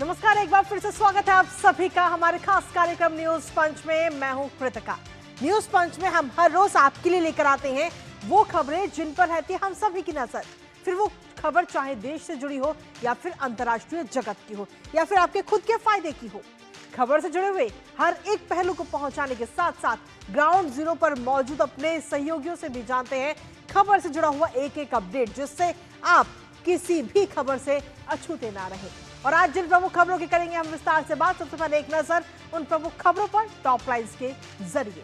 नमस्कार, एक बार फिर से स्वागत है आप सभी का हमारे खास कार्यक्रम न्यूज पंच में। मैं हूं कृतिका। न्यूज पंच में हम हर रोज आपके लिए लेकर आते हैं वो खबरें जिन पर रहती है हम सभी की नजर। फिर वो खबर चाहे देश से जुड़ी हो या फिर अंतर्राष्ट्रीय जगत की हो या फिर आपके खुद के फायदे की हो, खबर से जुड़े हुए हर एक पहलू को पहुंचाने के साथ साथ ग्राउंड जीरो पर मौजूद अपने सहयोगियों से भी जानते हैं खबर से जुड़ा हुआ एक एक अपडेट, जिससे आप किसी भी खबर से अछूते ना रहे। और आज जिन प्रमुख खबरों की करेंगे हम विस्तार से बात। सबसे पहले एक नजर उन प्रमुख खबरों पर टॉप लाइन्स के जरिए।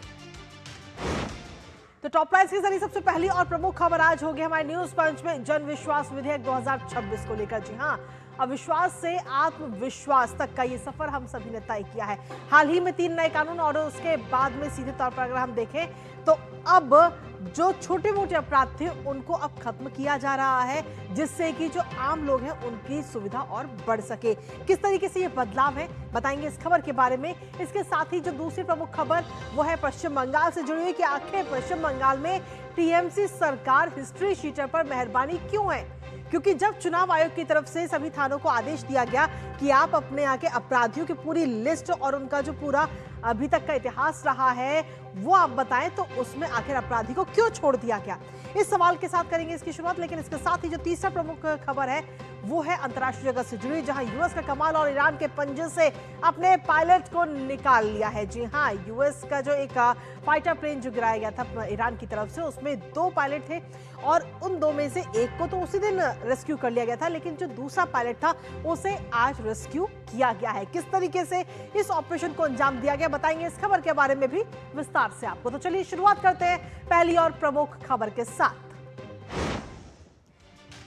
तो टॉप लाइन्स के जरिए सबसे पहली और प्रमुख खबर आज होगी हमारे न्यूज पंच में जन विश्वास विधेयक 2026 को लेकर। जी हां, अविश्वास से आत्मविश्वास तक का ये सफर हम सभी ने तय किया है। हाल ही में 3 नए कानून और उसके बाद में सीधे तौर पर अगर हम देखें तो अब जो छोटे मोटे अपराध थे उनको अब खत्म किया जा रहा है, जिससे कि जो आम लोग हैं उनकी सुविधा और बढ़ सके। किस तरीके से ये बदलाव है बताएंगे इस खबर के बारे में। इसके साथ ही जो दूसरी प्रमुख खबर वो है पश्चिम बंगाल से जुड़ी हुई कि आखिर पश्चिम बंगाल में टीएमसी सरकार हिस्ट्री शीटर पर मेहरबानी क्यों है, क्योंकि जब चुनाव आयोग की तरफ से सभी थानों को आदेश दिया गया कि आप अपने यहाँ के अपराधियों की पूरी लिस्ट और उनका जो पूरा अभी तक का इतिहास रहा है वो आप बताएं, तो उसमें आखिर अपराधी को क्यों छोड़ दिया गया। इस सवाल के साथ करेंगे इसकी शुरुआत। लेकिन इसके साथ ही जो तीसरा प्रमुख खबर है वो है अंतर्राष्ट्रीय जगत से जुड़ी, जहां यूएस का कमाल और ईरान के पंजे से अपने पायलट को निकाल लिया है। जी हां, यूएस का जो एक फाइटर प्लेन जो गिराया गया था ईरान की तरफ से, उसमें 2 पायलट थे और उन 2 में से एक को तो उसी दिन रेस्क्यू कर लिया गया था, लेकिन जो दूसरा पायलट था उसे आज रेस्क्यू किया गया है। किस तरीके से इस ऑपरेशन को अंजाम दिया गया बताएंगे इस खबर के बारे में भी विस्तार से आपको। तो चलिए शुरुआत करते हैं पहली और प्रमुख खबर के साथ।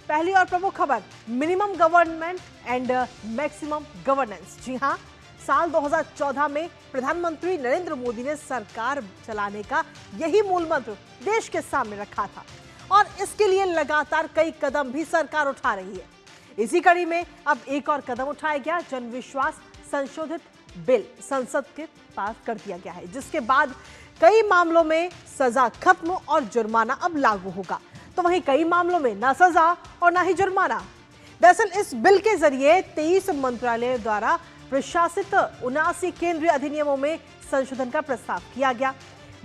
पहली और प्रमुख खबर, minimum government and maximum governance. जी हां, साल 2014 में प्रधानमंत्री नरेंद्र मोदी ने सरकार चलाने का यही मूल मंत्र देश के सामने रखा था और इसके लिए लगातार कई कदम भी सरकार उठा रही है। इसी कड़ी में अब एक और कदम उठाया गया, जन विश्वास संशोधित बिल संसद के पास कर दिया गया है, जिसके बाद कई मामलों में सजा खत्म और जुर्माना अब लागू होगा। तो वहीं कई मामलों में ना सजा और ना ही जुर्माना। दरअसल इस बिल के जरिए 23 मंत्रालयों द्वारा प्रशासित 79 केंद्रीय अधिनियमों में संशोधन का प्रस्ताव किया गया,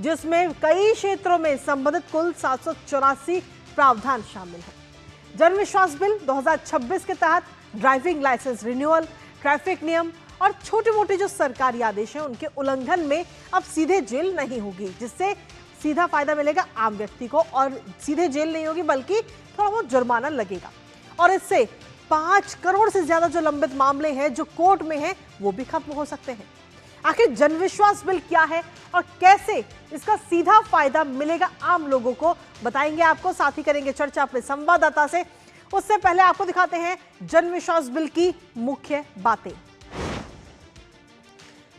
जिसमें कई क्षेत्रों में संबंधित कुल 784 प्रावधान शामिल हैं। जन विश्वास बिल 2026 के तहत ड्राइविंग लाइसेंस रिन्यूअल, ट्रैफिक नियम और छोटे मोटे जो सरकारी आदेश हैं उनके उल्लंघन में अब सीधे जेल नहीं होगी, जिससे सीधा फायदा मिलेगा आम व्यक्ति को। और सीधे जेल नहीं होगी बल्कि थोड़ा बहुत जुर्माना लगेगा और इससे 5 करोड़ से ज्यादा जो लंबित मामले हैं जो कोर्ट में हैं वो भी खत्म हो सकते हैं। आखिर जन विश्वास बिल क्या है और कैसे इसका सीधा फायदा मिलेगा आम लोगों को बताएंगे आपको, साथ ही करेंगे चर्चा अपने संवाददाता से। उससे पहले आपको दिखाते हैं जन विश्वास बिल की मुख्य बातें।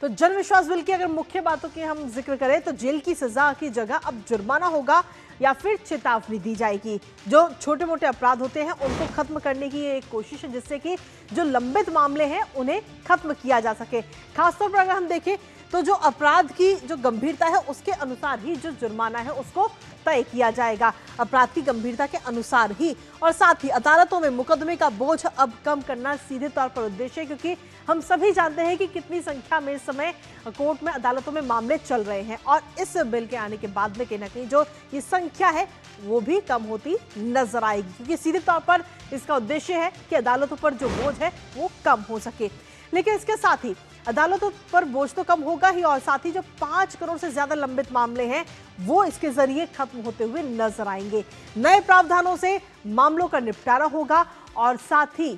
तो जन विश्वास बिल की अगर मुख्य बातों की हम जिक्र करें तो जेल की सजा की जगह अब जुर्माना होगा या फिर चेतावनी दी जाएगी। जो छोटे मोटे अपराध होते हैं उनको खत्म करने की एक कोशिश है, जिससे कि जो लंबित मामले हैं उन्हें खत्म किया जा सके। खासतौर पर अगर हम देखें तो जो अपराध की जो गंभीरता है उसके अनुसार ही जो जुर्माना है उसको तय किया जाएगा, अपराध की गंभीरता के अनुसार ही। और साथ ही अदालतों में मुकदमे का बोझ अब कम करना सीधे तौर पर उद्देश्य है, क्योंकि हम सभी जानते हैं कि कितनी संख्या में इस समय कोर्ट में अदालतों में मामले चल रहे हैं और इस बिल के आने के बाद में कहीं ना कहीं जो ये संख्या है वो भी कम होती नजर आएगी, क्योंकि सीधे तौर पर इसका उद्देश्य है कि अदालतों पर जो बोझ है वो कम हो सके। लेकिन इसके साथ ही अदालतों पर बोझ तो कम होगा ही और साथ ही जो 5 करोड़ से ज्यादा लंबित मामले हैं वो इसके जरिए खत्म होते हुए नजर आएंगे। नए प्रावधानों से मामलों का निपटारा होगा और साथ ही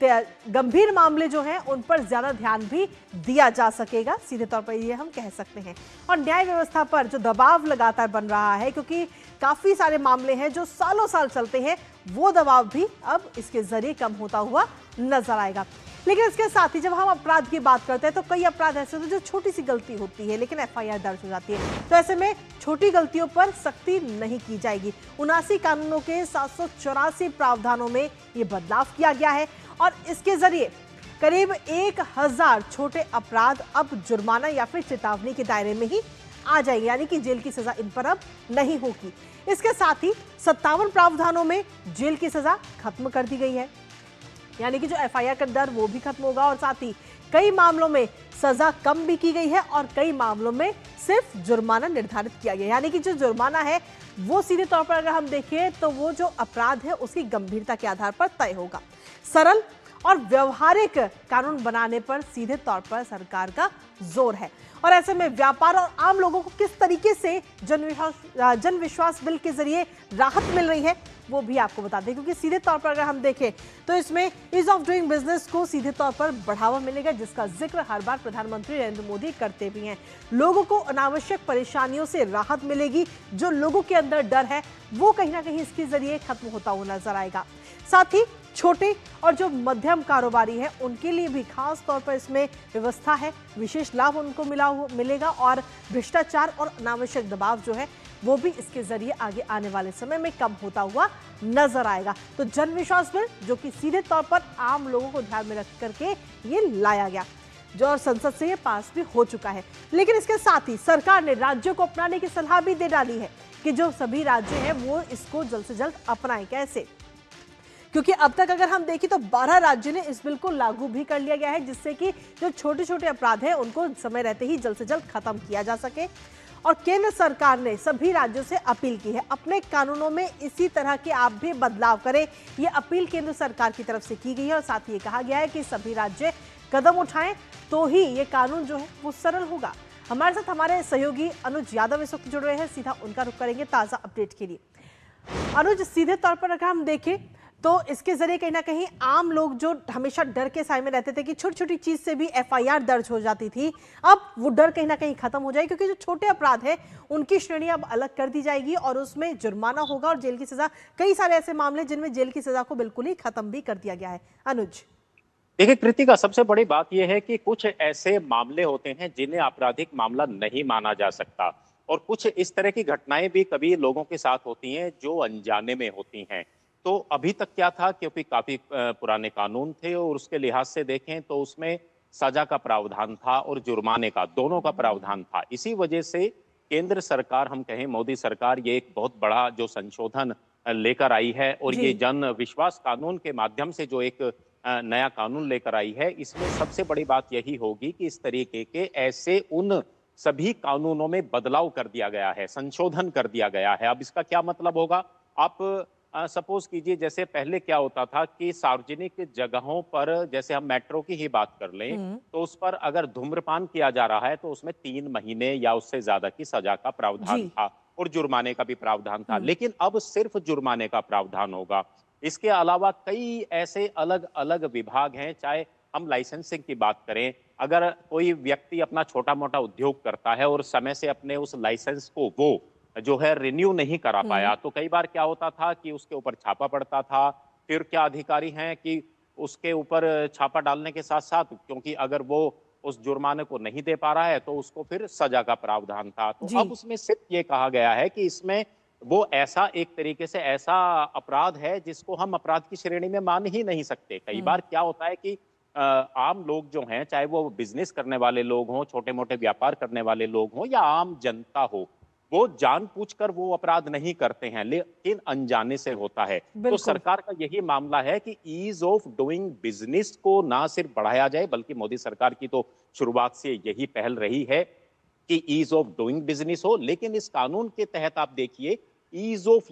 गंभीर मामले जो हैं उन पर ज्यादा ध्यान भी दिया जा सकेगा, सीधे तौर पर ये हम कह सकते हैं। और न्याय व्यवस्था पर जो दबाव लगातार बन रहा है, क्योंकि काफी सारे मामले हैं जो सालों साल चलते हैं, वो दबाव भी अब इसके जरिए कम होता हुआ नजर आएगा। लेकिन इसके साथ ही जब हम अपराध की बात करते हैं तो कई अपराध ऐसे होते हैं जो छोटी सी गलती होती है लेकिन एफआईआर दर्ज हो जाती है, तो ऐसे में छोटी गलतियों पर सख्ती नहीं की जाएगी। 79 कानूनों के 784 प्रावधानों में ये बदलाव किया गया है और इसके जरिए करीब 1000 छोटे अपराध अब जुर्माना या फिर चेतावनी के दायरे में ही आ जाएंगे, यानी कि जेल की सजा इन पर अब नहीं होगी। इसके साथ ही 57 प्रावधानों में जेल की सजा खत्म कर दी गई है। यानी कि जो एफआईआर का दर वो भी खत्म होगा और साथ ही कई मामलों में सजा कम भी की गई है और कई मामलों में सिर्फ जुर्माना निर्धारित किया गया, यानी कि जो जुर्माना है वो सीधे तौर पर अगर हम देखें तो वो जो अपराध है उसकी गंभीरता के आधार पर तय होगा। सरल और व्यवहारिक कानून बनाने पर सीधे तौर पर सरकार का जोर है और ऐसे में व्यापार और आम लोगों को किस तरीके से जन विश्वास बिल के जरिए राहत मिल रही है वो भी आपको बता दें, क्योंकि सीधे तौर पर अगर हम देखें तो इसमें ईज ऑफ डूइंग बिजनेस को सीधे तौर पर बढ़ावा मिलेगा, जिसका जिक्र हर बार प्रधानमंत्री नरेंद्र मोदी करते भी हैं। लोगों को अनावश्यक परेशानियों से राहत मिलेगी, जो लोगों के अंदर डर है वो कहीं ना कहीं इसके जरिए खत्म होता हुआ नजर आएगा। साथ ही छोटे और जो मध्यम कारोबारी हैं उनके लिए भी खास तौर पर इसमें व्यवस्था है, विशेष लाभ उनको मिलेगा और भ्रष्टाचार और अनावश्यक दबाव जो है वो भी इसके जरिए आगे आने वाले समय में कम होता हुआ नजर आएगा। तो जन विश्वास बिल जो कि सीधे तौर पर आम लोगों को ध्यान में रख करके ये लाया गया, जो और संसद से ये पास भी हो चुका है। लेकिन इसके साथ ही सरकार ने राज्यों को अपनाने की सलाह भी दे डाली है कि जो सभी राज्य हैं वो इसको जल्द से जल्द अपनाएं। कैसे? क्योंकि अब तक अगर हम देखें तो 12 राज्यों ने इस बिल को लागू भी कर लिया गया है, जिससे कि जो छोटे छोटे अपराध हैं उनको समय रहते ही जल्द से जल्द खत्म किया जा सके। और केंद्र सरकार ने सभी राज्यों से अपील की है अपने कानूनों में इसी तरह के आप भी बदलाव करें। ये अपील केंद्र सरकार की तरफ से की गई है और साथ ही ये कहा गया है कि सभी राज्य कदम उठाएं तो ही ये कानून जो है वो सरल होगा। हमारे साथ हमारे सहयोगी अनुज यादव इस वक्त जुड़ रहे हैं, सीधा उनका रुख करेंगे ताजा अपडेट के लिए। अनुज, सीधे तौर पर अगर हम देखें तो इसके जरिए कहीं ना कहीं आम लोग जो हमेशा डर के साए में रहते थे कि छोटी छोटी चीज से भी एफआईआर दर्ज हो जाती थी, अब वो डर कहीं ना कहीं खत्म हो जाएगी, क्योंकि जो छोटे अपराध है उनकी श्रेणी अब अलग कर दी जाएगी और उसमें जुर्माना होगा और जेल की सजा। कई सारे ऐसे मामले जिनमें जेल की सजा को बिल्कुल ही खत्म भी कर दिया गया है। अनुज, देखिए कृतिका, सबसे बड़ी बात यह है कि कुछ ऐसे मामले होते हैं जिन्हें आपराधिक मामला नहीं माना जा सकता और कुछ इस तरह की घटनाएं भी कभी लोगों के साथ होती हैं जो अनजाने में होती हैं। तो अभी तक क्या था, क्योंकि काफी पुराने कानून थे और उसके लिहाज से देखें तो उसमें सजा का प्रावधान था और जुर्माने का, दोनों का प्रावधान था। इसी वजह से केंद्र सरकार, हम कहें मोदी सरकार, ये एक बहुत बड़ा जो संशोधन लेकर आई है और ये जन विश्वास कानून के माध्यम से जो एक नया कानून लेकर आई है, इसमें सबसे बड़ी बात यही होगी कि इस तरीके के ऐसे उन सभी कानूनों में बदलाव कर दिया गया है, संशोधन कर दिया गया है। अब इसका क्या मतलब होगा? आप सपोज कीजिए, जैसे पहले क्या होता था कि सार्वजनिक जगहों पर, जैसे हम मेट्रो की ही बात कर लें, तो उस पर अगर धूम्रपान किया जा रहा है तो उसमें 3 महीने या उससे ज्यादा की सजा का प्रावधान था और जुर्माने का भी प्रावधान था। लेकिन अब सिर्फ जुर्माने का प्रावधान होगा। इसके अलावा कई ऐसे अलग अलग विभाग हैं, चाहे हम लाइसेंसिंग की बात करें, अगर कोई व्यक्ति अपना छोटा मोटा उद्योग करता है और समय से अपने उस लाइसेंस को वो जो है रिन्यू नहीं करा पाया, तो कई बार क्या होता था कि उसके ऊपर छापा पड़ता था। फिर क्या अधिकारी हैं कि उसके ऊपर छापा डालने के साथ साथ, क्योंकि अगर वो उस जुर्माने को नहीं दे पा रहा है तो उसको फिर सजा का प्रावधान था। तो अब उसमें सिर्फ ये कहा गया है कि इसमें वो ऐसा एक तरीके से ऐसा अपराध है जिसको हम अपराध की श्रेणी में मान ही नहीं सकते। कई बार क्या होता है कि आम लोग जो हैं, चाहे वो बिजनेस करने वाले लोग हों, छोटे मोटे व्यापार करने वाले लोग हों या आम जनता हो, वो जानबूझकर वो अपराध नहीं करते हैं, लेकिन अनजाने से होता है। तो सरकार का यही मामला है कि ईज ऑफ डूइंग बिजनेस को ना सिर्फ बढ़ाया जाए, बल्कि मोदी सरकार की तो शुरुआत से यही पहल रही है कि ईज ऑफ डूइंग बिजनेस हो, लेकिन इस कानून के तहत आप देखिए ईज ऑफ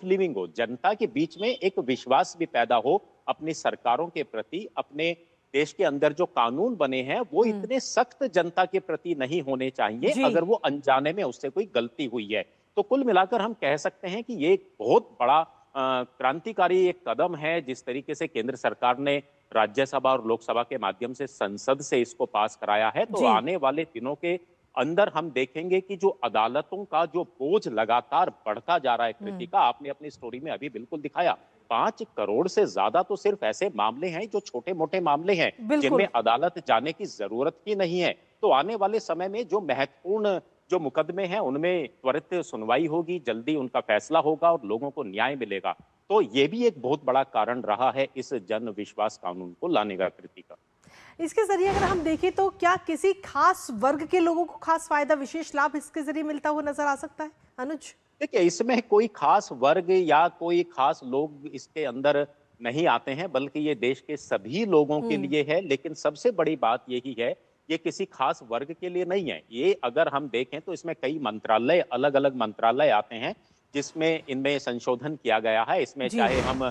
लिविंग हो, जनता के बीच में एक विश्वास भी पैदा हो अपनी सरकारों के प्रति। अपने देश के अंदर जो कानून बने हैं वो इतने सख्त जनता के प्रति नहीं होने चाहिए अगर वो अनजाने में उससे कोई गलती हुई है। तो कुल मिलाकर हम कह सकते हैं कि ये एक बहुत बड़ा क्रांतिकारी एक कदम है, जिस तरीके से केंद्र सरकार ने राज्यसभा और लोकसभा के माध्यम से संसद से इसको पास कराया है। तो आने वाले दिनों के अंदर हम देखेंगे कि जो अदालतों का जो बोझ लगातार बढ़ता जा रहा है, कृतिका, आपने अपनी स्टोरी में अभी बिल्कुल दिखाया, 5 करोड़ से ज्यादा तो सिर्फ ऐसे मामले हैं जो छोटे मोटे मामले हैं, जिनमें अदालत जाने की जरूरत ही नहीं है। तो आने वाले समय में जो महत्वपूर्ण जो मुकदमे हैं उनमें त्वरित सुनवाई होगी, जल्दी उनका फैसला होगा और लोगों को न्याय मिलेगा। तो ये भी एक बहुत बड़ा कारण रहा है इस जन विश्वास कानून को लाने का, कृतिका। इसके जरिए अगर हम देखें तो क्या किसी खास वर्ग के लोगों को खास फायदा, विशेष लाभ इसके जरिए मिलता हुआ नजर आ सकता है? अनुज, देखिए, इसमें कोई खास वर्ग या कोई खास लोग इसके अंदर नहीं आते हैं, बल्कि ये देश के सभी लोगों के लिए है। लेकिन सबसे बड़ी बात यही है, ये किसी खास वर्ग के लिए नहीं है। ये अगर हम देखें तो इसमें कई मंत्रालय, अलग-अलग मंत्रालय आते हैं, जिसमें इनमें संशोधन किया गया है। इसमें जी। चाहे हम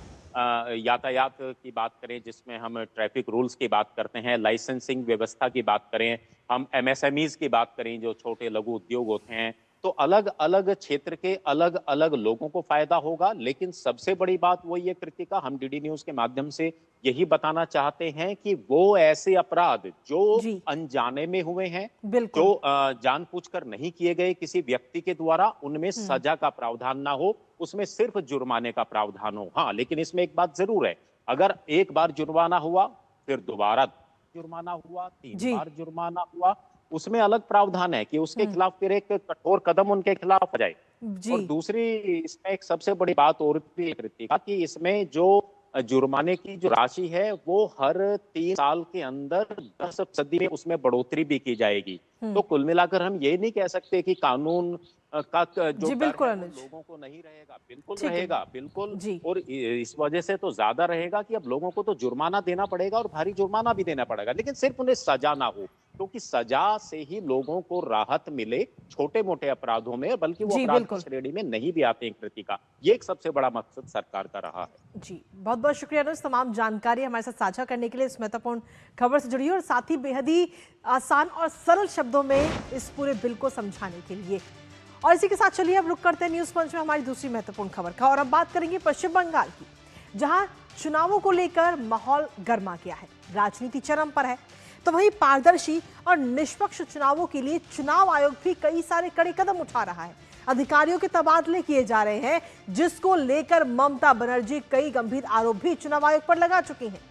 यातायात की बात करें, जिसमें हम ट्रैफिक रूल्स की बात करते हैं, लाइसेंसिंग व्यवस्था की बात करें, हम एमएसएमईज की बात करें, जो छोटे लघु उद्योग होते हैं, तो अलग-अलग क्षेत्र के अलग-अलग लोगों को फायदा होगा। लेकिन सबसे बड़ी बात वही है कृतिका, हम डीडी न्यूज़ के माध्यम से यही बताना चाहते हैं कि वो ऐसे अपराध जो जी, अनजाने में हुए हैं, बिल्कुल। जो जानबूझकर नहीं किए गए किसी व्यक्ति के द्वारा, उनमें सजा का प्रावधान ना हो, उसमें सिर्फ जुर्माने का प्रावधान हो। हाँ, लेकिन इसमें एक बात जरूर है, अगर एक बार जुर्माना हुआ, फिर दोबारा जुर्माना हुआ, 3 जी। बार जुर्माना हुआ, उसमें अलग प्रावधान है कि उसके खिलाफ फिर एक कठोर कदम उनके खिलाफ आ जाए। जी। और दूसरी इसमें एक सबसे बड़ी बात और भी है कृतिका, कि इसमें जो जुर्माने की जो राशि है वो हर 3 साल के अंदर 10% में उसमें बढ़ोतरी भी की जाएगी। तो कुल मिलाकर हम ये नहीं कह सकते कि कानून जो जी, डर बिल्कुल है वो अनुज। लोगों को नहीं रहेगा, बिल्कुल ठीक है। रहेगा, बिल्कुल। जी। और इस वजह से तो ज्यादा रहेगा कि अब लोगों को तो जुर्माना देना पड़ेगा, और भारी जुर्माना भी देना पड़ेगा, लेकिन सिर्फ उन्हें सजा ना हो, क्योंकि सजा से ही लोगों को राहत मिले छोटे मोटे अपराधों में, बल्कि वो जी, अपराध की बिल्कुल। श्रेणी में नहीं भी आते हैं कृतिका। ये एक सबसे बड़ा मकसद सरकार का रहा है। जी, बहुत-बहुत शुक्रिया अनुज, तमाम जानकारी हमारे साथ साझा करने के लिए, इस महत्वपूर्ण खबर से जुड़ी और साथ ही बेहद ही आसान और सरल शब्दों में इस पूरे बिल को समझाने के लिए। और इसी के साथ चलिए अब रुक करते हैं न्यूज़ पंच में हमारी दूसरी महत्वपूर्ण खबर का, और अब बात करेंगे पश्चिम बंगाल की, जहां चुनावों को लेकर माहौल गर्मा गया है, राजनीति चरम पर है। तो वहीं पारदर्शी और निष्पक्ष चुनावों के लिए चुनाव आयोग भी कई सारे कड़े कदम उठा रहा है। अधिकारियों के तबादले किए जा रहे हैं, जिसको लेकर ममता बनर्जी कई गंभीर आरोप भी चुनाव आयोग पर लगा चुकी हैं।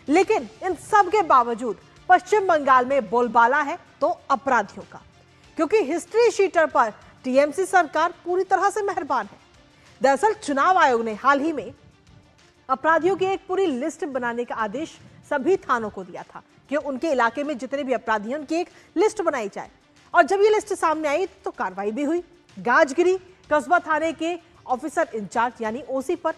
लेकिन इन सब के बावजूद पश्चिम बंगाल में बोलबाला है तो अपराधियों का, क्योंकि हिस्ट्री शीटर पर टीएमसी सरकार पूरी तरह से मेहरबान है। दरअसल चुनाव आयोग ने हाल ही में अपराधियों की एक पूरी लिस्ट बनाने का आदेश सभी थानों को दिया था कि उनके इलाके में जितने भी अपराधी हैं उनकी एक लिस्ट बनाई जाए। और जब ये लिस्ट सामने आई तो कार्रवाई भी हुई, गाज गिरी कस्बा थाने के ऑफिसर इंचार्ज यानी ओसी पर।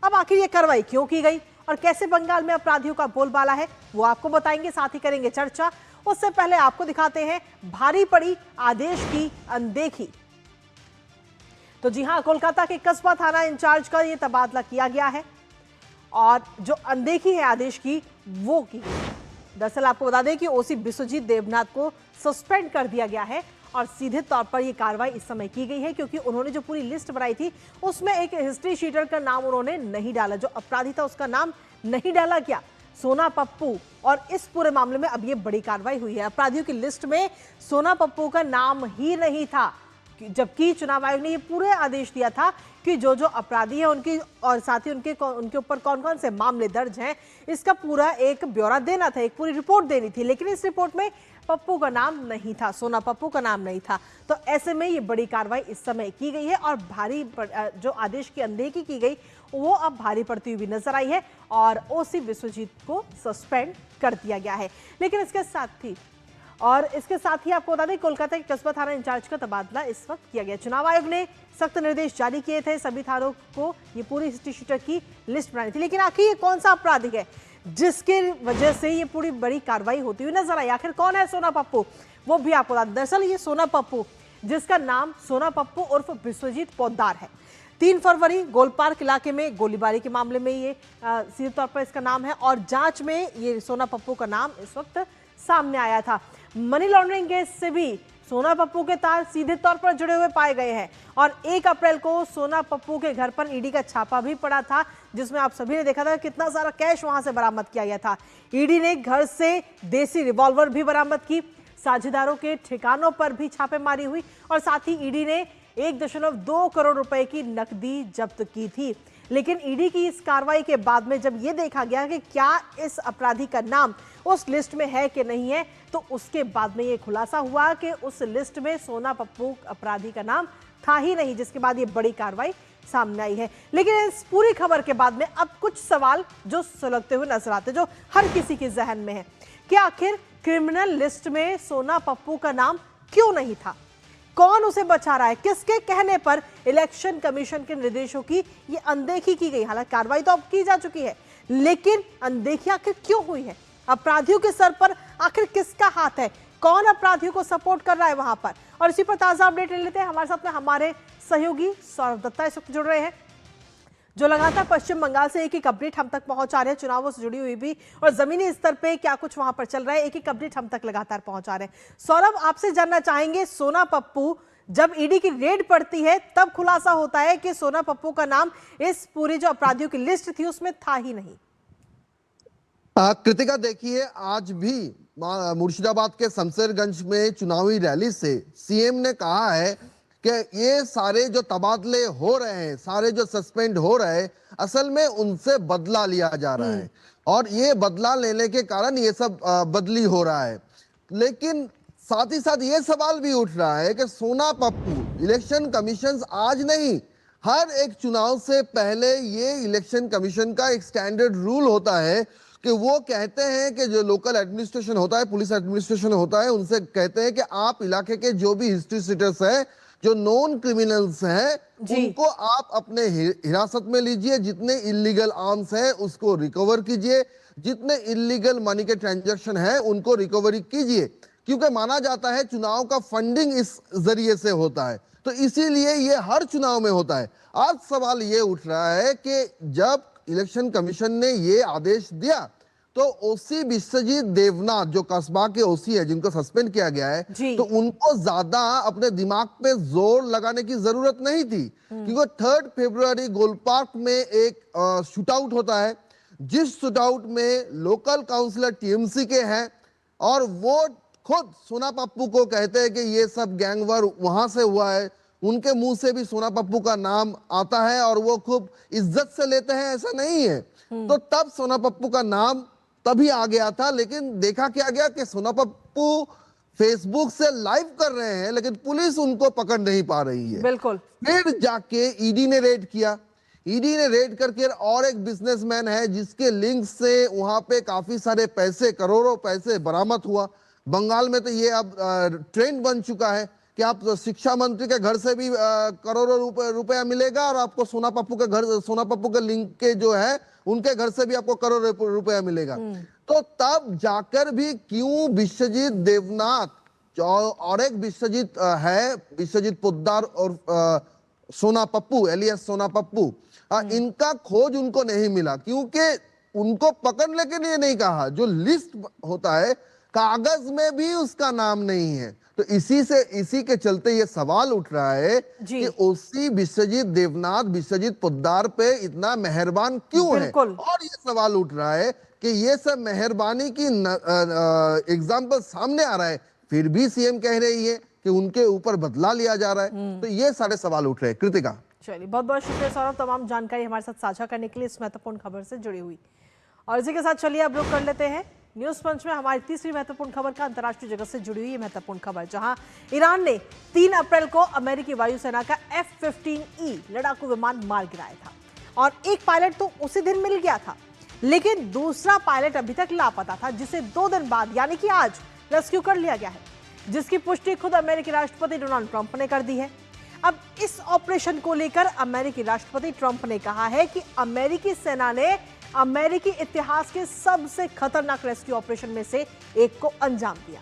अब आखिर ये कार्रवाई क्यों की गई और कैसे बंगाल में अपराधियों का बोलबाला है, वो आपको बताएंगे, साथ ही करेंगे चर्चा। उससे पहले आपको दिखाते हैं भारी पड़ी आदेश की अनदेखी। तो जी हां, कोलकाता के कस्बा थाना इंचार्ज का ये तबादला किया गया है और जो अनदेखी है आदेश की वो की गई। दरअसल आपको बता दें कि ओसी विश्वजीत देवनाथ को सस्पेंड कर दिया गया है और सीधे तौर पर यह कार्रवाई इस समय की गई है क्योंकि उन्होंने जो पूरी लिस्ट बनाई थी उसमें एक हिस्ट्री शीटर का नाम उन्होंने नहीं डाला, जो अपराधी था उसका नाम नहीं डाला गया, सोना पप्पू। और इस पूरे मामले में अब ये बड़ी कार्रवाई हुई है। अपराधियों की लिस्ट में सोना पप्पू का नाम ही नहीं था, जबकि चुनाव आयोग ने ये पूरे आदेश दिया था कि जो जो अपराधी है उनकी और साथ ही उनके ऊपर कौन कौन से मामले दर्ज हैं इसका पूरा एक ब्यौरा देना था, एक पूरी रिपोर्ट देनी थी। लेकिन इस रिपोर्ट में पप्पू का नाम नहीं था, सोना पप्पू का नाम नहीं था। तो ऐसे में ये बड़ी कार्रवाई इस समय की गई है और भारी जो आदेश की अनदेखी की गई वो अब भारी पड़ती हुई नजर आई है और ओसी विश्वजीत को सस्पेंड कर दिया गया है। लेकिन इसके साथ ही आपको बता दें कोलकाता के कस्बा थाना इंचार्ज का तबादला इस वक्त किया गया। चुनाव आयोग ने सख्त निर्देश जारी किए थे, सभी थानों को ये पूरी हिस्ट्री शीटर की लिस्ट बनानी थी। लेकिन आखिर ये कौन सा अपराधी है जिसके वजह से ये पूरी बड़ी कार्रवाई होती हुई नजर आई? आखिर कौन है सोना पप्पू, वो भी आपको बता दें। दरअसल ये सोना पप्पू, जिसका नाम सोना पप्पू उर्फ विश्वजीत पोद्दार है, 3 फरवरी गोल पार्क इलाके में गोलीबारी के मामले में ये सीधे तौर पर इसका नाम है और जांच में ये सोना पप्पू का नाम इस वक्त सामने आया था। मनी लॉन्ड्रिंग केस से भी सोना पप्पू के तार सीधे तौर पर जुड़े हुए पाए गए हैं और 1 अप्रैल को सोना पप्पू के घर पर ईडी का छापा भी पड़ा था, जिसमें आप सभी ने देखा था कितना सारा कैश वहां से बरामद किया गया था। ईडी ने घर से देसी रिवॉल्वर भी बरामद की, साझेदारों के ठिकानों पर भी छापेमारी हुई और साथ ही ईडी ने 1.2 करोड़ रुपए की नकदी जब्त की थी। लेकिन ईडी की इस कार्रवाई के बाद में जब यह देखा गया कि क्या इस अपराधी का नाम उस लिस्ट में है कि नहीं है, तो उसके बाद में यह खुलासा हुआ कि उस लिस्ट में सोना पप्पू अपराधी का नाम था ही नहीं, जिसके बाद ये बड़ी कार्रवाई सामने आई है। लेकिन इस पूरी खबर के बाद में अब कुछ सवाल जो सुलगते हुए नजर आते, जो हर किसी के जहन में है कि आखिर क्रिमिनल लिस्ट में सोना पप्पू का नाम क्यों नहीं था, कौन उसे बचा रहा है, किसके कहने पर इलेक्शन कमीशन के निर्देशों की ये अनदेखी की गई। हालांकि कार्रवाई तो अब की जा चुकी है, लेकिन अनदेखी आखिर क्यों हुई है? अपराधियों के सर पर आखिर किसका हाथ है? कौन अपराधियों को सपोर्ट कर रहा है वहां पर? और इसी पर ताजा अपडेट ले लेते हैं। हमारे साथ में हमारे सहयोगी सौरभ दत्ता इस वक्त जुड़ रहे हैं, जो लगातार पश्चिम बंगाल से एक एक अपडेट हम तक पहुंचा रहे हैं, चुनावों से जुड़ी हुई भी, और जमीनी स्तर पे क्या कुछ वहां पर चल रहा है, एक एक अपडेट हम तक लगातार पहुंचा रहे हैं। सौरभ, आपसे जानना चाहेंगे, सोना पप्पू जब ईडी की रेड पड़ती है तब खुलासा होता है कि सोना पप्पू का नाम इस पूरी जो अपराधियों की लिस्ट थी उसमें था ही नहीं। कृतिका, देखिए, आज भी मुर्शिदाबाद के शमशेरगंज में चुनावी रैली से सीएम ने कहा है कि ये सारे जो तबादले हो रहे हैं, सारे जो सस्पेंड हो रहे हैं, असल में उनसे बदला लिया जा रहा है और ये बदला लेने के कारण ये सब बदली हो रहा है। लेकिन साथ ही साथ ये सवाल भी उठ रहा है कि सोना पप्पू, इलेक्शन कमीशन आज नहीं, हर एक चुनाव से पहले ये इलेक्शन कमीशन का एक स्टैंडर्ड रूल होता है कि वो कहते हैं कि जो लोकल एडमिनिस्ट्रेशन होता है, पुलिस एडमिनिस्ट्रेशन होता है, उनसे कहते हैं कि आप इलाके के जो भी हिस्ट्री सीटर्स हैं, जो नॉन क्रिमिनल्स हैं, उनको आप अपने हिरासत में लीजिए, जितने इलीगल आर्म्स हैं उसको रिकवर कीजिए, जितने इलीगल मनी के ट्रांजैक्शन हैं उनको रिकवरी कीजिए, क्योंकि माना जाता है चुनाव का फंडिंग इस जरिए से होता है। तो इसीलिए ये हर चुनाव में होता है। आज सवाल ये उठ रहा है कि जब इलेक्शन कमीशन ने ये आदेश दिया तो ओसी विश्वजीत देवनाथ, जो कस्बा के ओसी है जिनको सस्पेंड किया गया है, तो उनको ज्यादा अपने दिमाग पे जोर लगाने की जरूरत नहीं थी, क्योंकि 3 फरवरी गोलपार्क में एक शूटआउट होता है, जिस शूटआउट में लोकल काउंसिलर टीएमसी के हैं और वो खुद सोना पप्पू को कहते हैं कि ये सब गैंगवार वहां से हुआ है। उनके मुंह से भी सोना पप्पू का नाम आता है और वो खूब इज्जत से लेते हैं, ऐसा नहीं है। तो तब सोना पप्पू का नाम तभी आ गया था, लेकिन देखा क्या गया कि सोना पप्पू फेसबुक से लाइव कर रहे हैं, लेकिन पुलिस उनको पकड़ नहीं पा रही है। बिल्कुल। फिर जाके ईडी ने रेड किया। ईडी ने रेड करके और एक बिजनेसमैन है जिसके लिंक से वहां पे काफी सारे पैसे, करोड़ों पैसे बरामद हुआ। बंगाल में तो ये अब ट्रेंड बन चुका है कि आप शिक्षा मंत्री के घर से भी करोड़ों रुपया मिलेगा और आपको सोना पप्पू के घर, सोना पप्पू के लिंक के जो है उनके घर से भी आपको करोड़ों रुपया मिलेगा। तो तब जाकर भी क्यों विश्वजीत देवनाथ और एक विश्वजीत है, विश्वजीत पोद्दार और सोना पप्पू एलियस सोना पप्पू, इनका खोज उनको नहीं मिला, क्योंकि उनको पकड़ने के लिए नहीं कहा। जो लिस्ट होता है कागज में भी उसका नाम नहीं है। तो इसी के चलते ये सवाल उठ रहा है कि ओसी विश्वजीत देवनाथ, विश्वजीत पोद्दार पे इतना मेहरबान क्यों है, और ये सवाल उठ रहा है कि ये सब मेहरबानी की एग्जाम्पल सामने आ रहा है, फिर भी सीएम कह रही है कि उनके ऊपर बदला लिया जा रहा है। तो ये सारे सवाल उठ रहे हैं। कृतिका, चलिए, बहुत बहुत शुक्रिया सौरभ, तमाम जानकारी हमारे साथ साझा करने के लिए, इस महत्वपूर्ण खबर से जुड़ी हुई। और इसी के साथ चलिए अब रुक कर लेते हैं न्यूज पंच में हमारी तीसरी महत्वपूर्ण खबर का, अंतर्राष्ट्रीय जगत से जुड़ी हुई महत्वपूर्ण खबर, जहां ईरान ने 3 अप्रैल को अमेरिकी वायुसेना का F-15E लड़ाकू विमान मार गिराया था और एक पायलट तो उसी दिन मिल गया था, लेकिन दूसरा पायलट अभी तक लापता था, जिसे 2 दिन बाद यानी कि आज रेस्क्यू कर लिया गया है, जिसकी पुष्टि खुद अमेरिकी राष्ट्रपति डोनाल्ड ट्रंप ने कर दी है। अब इस ऑपरेशन को लेकर अमेरिकी राष्ट्रपति ट्रंप ने कहा है कि अमेरिकी सेना ने अमेरिकी इतिहास के सबसे खतरनाक रेस्क्यू ऑपरेशन में से एक को अंजाम दिया।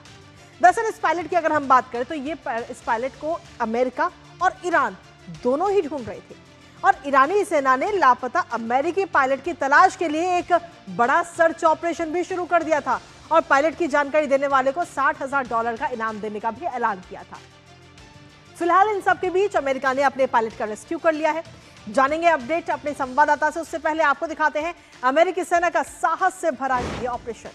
दरअसल इस पायलट की अगर हम बात करें तो इस पायलट को अमेरिका और ईरान दोनों ही ढूंढ रहे थे और ईरानी सेना ने लापता अमेरिकी पायलट की तलाश के लिए एक बड़ा सर्च ऑपरेशन भी शुरू कर दिया था और पायलट की जानकारी देने वाले को $60,000 का इनाम देने का भी ऐलान किया था। फिलहाल इन सब के बीच अमेरिका ने अपने पायलट का रेस्क्यू कर लिया है। जानेंगे अपडेट अपने संवाददाता से, उससे पहले आपको दिखाते हैं अमेरिकी सेना का साहस से भरा ये ऑपरेशन।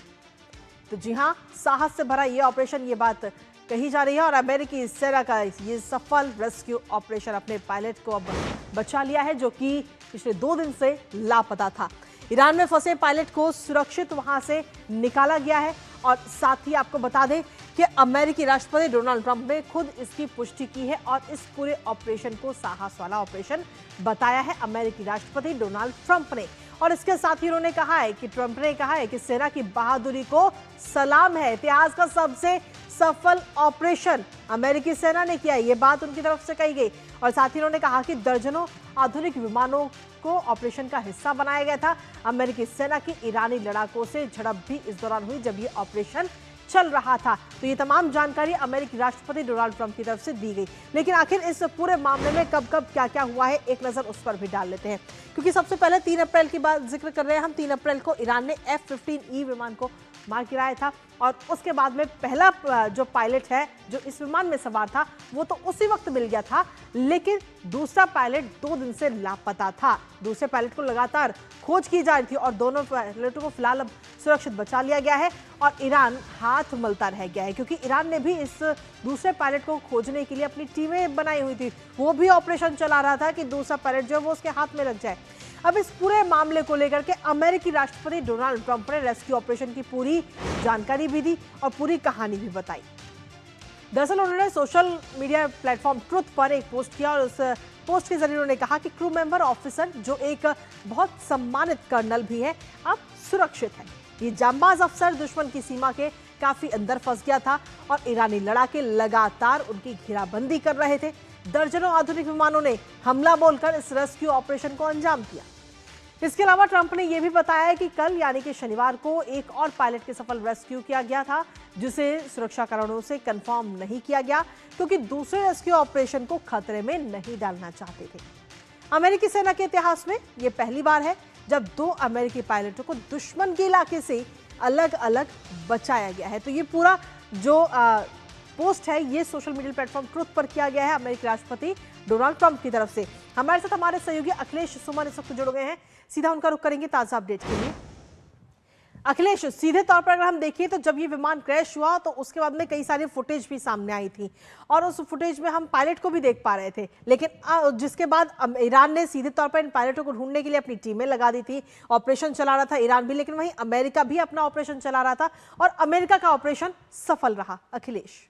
तो जी हां, साहस से भरा ये ऑपरेशन, ये बात कही जा रही है और अमेरिकी सेना का ये सफल रेस्क्यू ऑपरेशन अपने पायलट को अब बचा लिया है, जो कि पिछले 2 दिन से लापता था। ईरान में फंसे पायलट को सुरक्षित वहां से निकाला गया है और साथ ही आपको बता दें कि अमेरिकी राष्ट्रपति डोनाल्ड ट्रंप ने खुद इसकी पुष्टि की है और इस पूरे ऑपरेशन को साहस वाला ऑपरेशन बताया है अमेरिकी राष्ट्रपति डोनाल्ड ट्रंप ने। और इसके साथ ही उन्होंने कहा है कि ट्रंप ने कहा है कि सेना की बहादुरी को सलाम है, इतिहास का सबसे सफल ऑपरेशन अमेरिकी सेना ने किया, ये बात उनकी तरफ से कही गई। और साथ ही उन्होंने कहा कि दर्जनों आधुनिक विमानों को ऑपरेशन का हिस्सा बनाया गया था। अमेरिकी सेना की ईरानी लड़ाकों से झड़प भी इस दौरान हुई जब ये ऑपरेशन चल रहा था। तो ये तमाम जानकारी अमेरिकी राष्ट्रपति डोनाल्ड ट्रंप की तरफ से दी गई। लेकिन आखिर इस पूरे मामले में कब कब क्या क्या हुआ है, एक नजर उस पर भी डाल लेते हैं, क्योंकि सबसे पहले 3 अप्रैल की बात जिक्र कर रहे हैं हम। 3 अप्रैल को ईरान ने F-15E विमान को मार गिराया था और उसके बाद में पहला जो पायलट है जो इस विमान में सवार था वो तो उसी वक्त मिल गया था, लेकिन दूसरा पायलट 2 दिन से लापता था। दूसरे पायलट को लगातार खोज की जा रही थी और दोनों पायलटों को फिलहाल अब सुरक्षित बचा लिया गया है और ईरान हाथ मलता रह गया है, क्योंकि ईरान ने भी इस दूसरे पायलट को खोजने के लिए अपनी टीमें बनाई हुई थी। वो भी ऑपरेशन चला रहा था कि दूसरा पायलट जो है वो उसके हाथ में लग जाए। अब इस पूरे मामले को लेकर के अमेरिकी राष्ट्रपति डोनाल्ड ट्रंप ने रेस्क्यू ऑपरेशन की पूरी जानकारी भी दी और पूरी कहानी भी बताई। दरअसल उन्होंने सोशल मीडिया प्लेटफॉर्म ट्रुथ पर एक पोस्ट किया और उस पोस्ट के जरिए उन्होंने कहा कि क्रू मेंबर ऑफिसर जो एक बहुत सम्मानित कर्नल भी है अब सुरक्षित है। ये जांबाज अफसर दुश्मन की सीमा के काफी अंदर फंस गया था और ईरानी लड़ाके लगातार उनकी घेराबंदी कर रहे थे। दर्जनों आधुनिक विमानों ने हमला बोलकर इस रेस्क्यू ऑपरेशन को अंजाम दिया। इसके अलावा ट्रंप ने यह भी बताया कि कल यानी कि शनिवार को एक और पायलट के सफल रेस्क्यू किया गया था, जिसे सुरक्षा कारणों से कंफर्म नहीं किया गया क्योंकि दूसरे रेस्क्यू ऑपरेशन को खतरे में नहीं डालना चाहते थे। अमेरिकी सेना के इतिहास में यह पहली बार है जब 2 अमेरिकी पायलटों को दुश्मन के इलाके से अलग अलग बचाया गया है। तो ये पूरा जो पोस्ट है ये सोशल मीडिया प्लेटफॉर्म ट्रुथ पर किया गया है अमेरिकी राष्ट्रपति डोनाल्ड ट्रंप की तरफ से। हमारे साथ हमारे सहयोगी अखिलेश सुमन इस वक्त जुड़ गए हैं, सीधा उनका रुख करेंगे ताजा अपडेट के लिए। अखिलेश, सीधे तौर पर अगर हम देखिए तो जब ये विमान क्रैश हुआ तो उसके बाद में कई सारी फुटेज भी सामने आई थी और उस फुटेज में हम पायलट को भी देख पा रहे थे, लेकिन जिसके बाद ईरान ने सीधे तौर पर इन पायलटों को ढूंढने के लिए अपनी टीमें लगा दी थी। ऑपरेशन चला रहा था ईरान भी, लेकिन वहीं अमेरिका भी अपना ऑपरेशन चला रहा था और अमेरिका का ऑपरेशन सफल रहा। अखिलेश,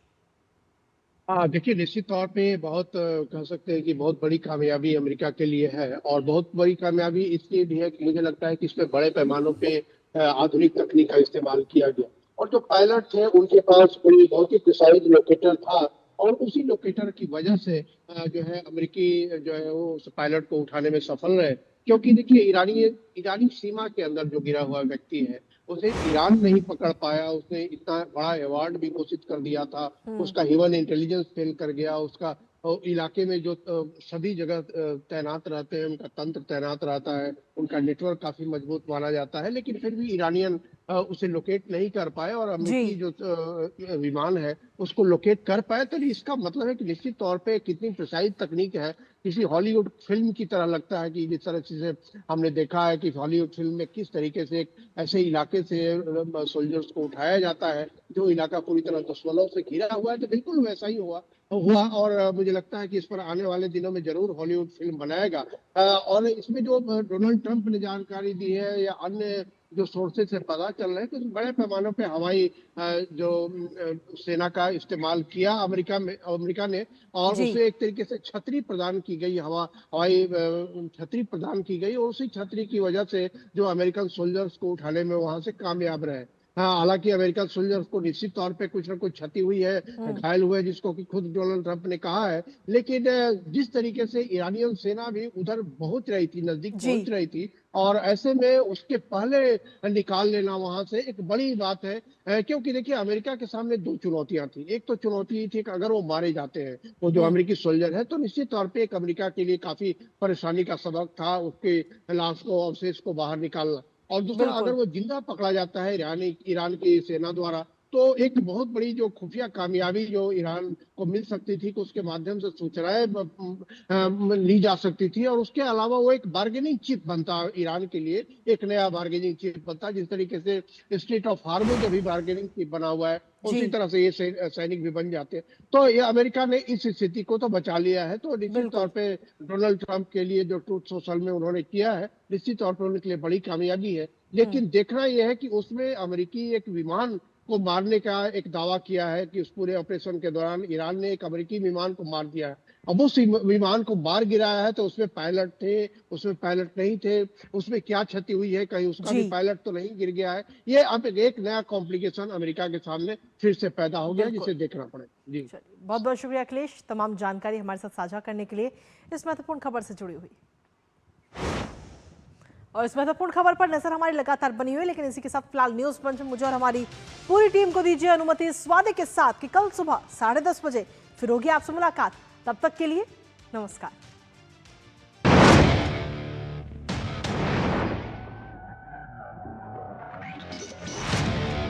हाँ, देखिए निश्चित तौर पे बहुत कह सकते हैं कि बहुत बड़ी कामयाबी अमेरिका के लिए है और बहुत बड़ी कामयाबी इसलिए भी है कि मुझे लगता है कि इसमें बड़े पैमानों पे आधुनिक तकनीक का इस्तेमाल किया गया और जो पायलट थे उनके पास कोई बहुत ही प्रिसाइज लोकेटर था और उसी लोकेटर की वजह से जो है अमेरिकी जो है वो उस पायलट को उठाने में सफल रहे। क्योंकि देखिए ईरानी सीमा के अंदर जो गिरा हुआ व्यक्ति है उसे ईरान नहीं पकड़ पाया, उसने इतना बड़ा अवार्ड भी घोषित कर दिया था, उसका ह्यूमन इंटेलिजेंस फेल कर गया, उसका इलाके में जो सभी जगह तैनात रहते हैं उनका तंत्र तैनात रहता है, उनका नेटवर्क काफी मजबूत माना जाता है, लेकिन फिर भी ईरानियन उसे लोकेट नहीं कर पाए और अमेरिकी जो विमान है उसको लोकेट कर पाए। तो इसका मतलब है कि निश्चित तौर पे कितनी प्रिसाइज तकनीक है, किसी हॉलीवुड फिल्म की तरह लगता है कि जिस तरह से हमने देखा है कि हॉलीवुड फिल्म में किस तरीके से एक ऐसे इलाके से सोल्जर्स को उठाया जाता है जो इलाका पूरी तरह दुश्मनों से घिरा हुआ है, तो बिल्कुल वैसा ही हुआ और मुझे लगता है कि इस पर आने वाले दिनों में जरूर हॉलीवुड फिल्म बनाएगा। और इसमें जो डोनाल्ड ट्रंप ने जानकारी दी है या अन्य जो सोर्सेज से पता चल रहा है कि बड़े पैमाने पे हवाई जो सेना का इस्तेमाल किया अमेरिका ने और उसे एक तरीके से छतरी प्रदान की गई, हवाई छतरी प्रदान की गई और उसी छतरी की वजह से जो अमेरिकन सोल्जर्स को उठाने में वहां से कामयाब रहे। हाँ, हालांकि अमेरिकन सोल्जर्स को निश्चित तौर पे कुछ ना कुछ क्षति हुई है, घायल हुए, जिसको कि खुद डोनाल्ड ट्रंप ने कहा है, लेकिन जिस तरीके से ईरानियन सेना भी उधर पहुंच रही थी, नजदीक पहुंच रही थी और ऐसे में उसके पहले निकाल लेना वहां से एक बड़ी बात है। क्योंकि देखिए अमेरिका के सामने 2 चुनौतियां थी। एक तो चुनौती थी कि अगर वो मारे जाते हैं, वो जो अमेरिकी सोल्जर है, तो निश्चित तौर पे एक अमेरिका के लिए काफी परेशानी का सबक था उसके लाश को, अवशेष को बाहर निकालना। और दूसरा, अगर वो जिंदा पकड़ा जाता है ईरान की सेना द्वारा, तो एक बहुत बड़ी जो खुफिया कामयाबी जो ईरान को मिल सकती थी कि उसके माध्यम से सूचनाएं ली जा सकती थी और उसके अलावा वो एक बार्गेनिंग चिप बनता ईरान के लिए, एक नया बार्गेनिंग चिप बनता, जिस तरीके से स्टेट ऑफ हार्मोज अभी बार्गेनिंग चिप बना हुआ है उसी तरह से ये सैनिक भी बन जाते हैं। तो ये अमेरिका ने इस स्थिति को तो बचा लिया है। तो निश्चित तौर पे डोनाल्ड ट्रंप के लिए जो ट्रूथ सोशल में उन्होंने किया है निश्चित तौर पर उनके लिए बड़ी कामयाबी है, लेकिन देखना यह है कि उसमें अमेरिकी एक विमान को मारने का एक दावा किया है कि उस पूरे ऑपरेशन के दौरान ईरान ने एक अमेरिकी विमान को मार दिया है। अब उस विमान को मार गिराया है तो उसमें पायलट थे, उसमें पायलट नहीं थे, उसमें क्या क्षति हुई है, कहीं उसका भी पायलट तो नहीं गिर गया है। ये अब एक नया कॉम्प्लिकेशन अमेरिका के सामने फिर से पैदा हो गया, जिसे देखना पड़ेगा। जी, बहुत बहुत शुक्रिया अखिलेश, तमाम जानकारी हमारे साथ साझा करने के लिए, इस महत्वपूर्ण खबर से जुड़ी हुई। और इस महत्वपूर्ण खबर पर नजर हमारी लगातार बनी हुई, लेकिन इसी के साथ फिलहाल न्यूज पंच में मुझे और हमारी पूरी टीम को दीजिए अनुमति इस वादे के साथ कि कल सुबह 10:30 बजे फिर होगी आपसे मुलाकात। तब तक के लिए नमस्कार।